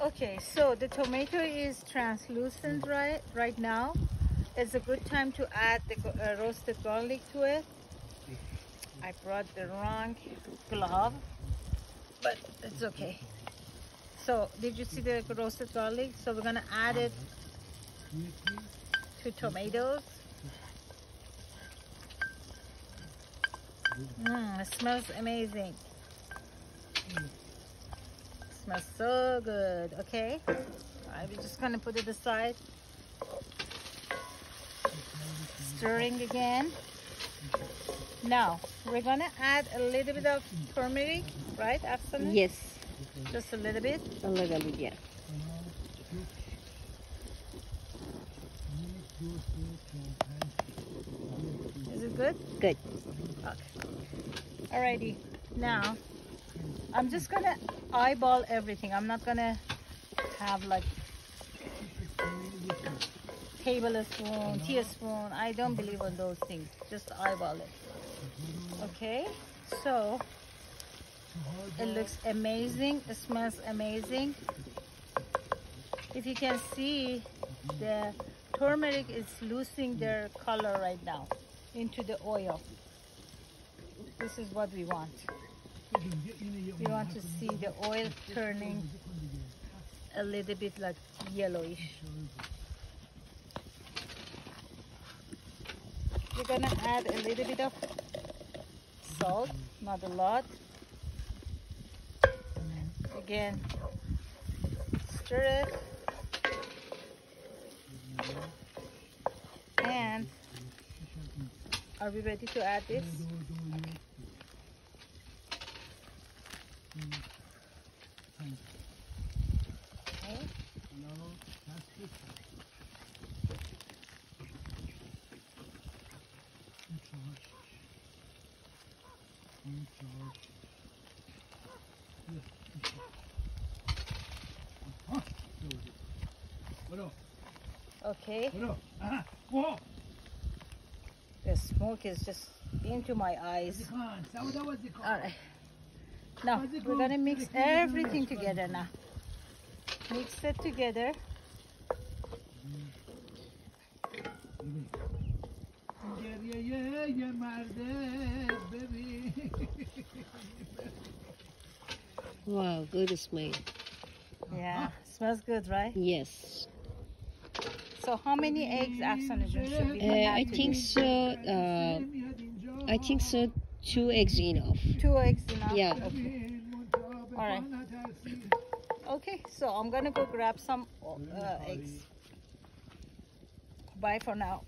Okay, so the tomato is translucent right now. It's a good time to add the roasted garlic to it. I brought the wrong glove, but it's okay. So did you see the roasted garlic? So we're gonna add it to tomatoes. It smells amazing. Smells so good. Okay, we're just gonna put it aside. Stirring again. Now we're gonna add a little bit of turmeric, right, Afsana? Yes. Just a little bit. A little bit, yeah. Is it good? Good. Okay. Alrighty. Now I'm just gonna eyeball everything. I'm not gonna have like tablespoon, teaspoon. I don't believe in those things. Just eyeball it. Okay. So it looks amazing. It smells amazing. If you can see, the turmeric is losing their color right now into the oil. This is what we want. We want to see the oil turning a little bit like yellowish. We're gonna add a little bit of salt, not a lot. Again, stir it. And are we ready to add this? Okay. Okay. The smoke is just into my eyes. Alright. Now we're gonna mix everything together now. Mix it together. Wow, good smell. Yeah, smells good, right? Yes. So how many eggs, Afsana, should we add I to think this? so. I think so. 2 eggs enough. 2 eggs enough? Yeah. Okay. All right. Okay, so I'm gonna go grab some eggs. Bye for now.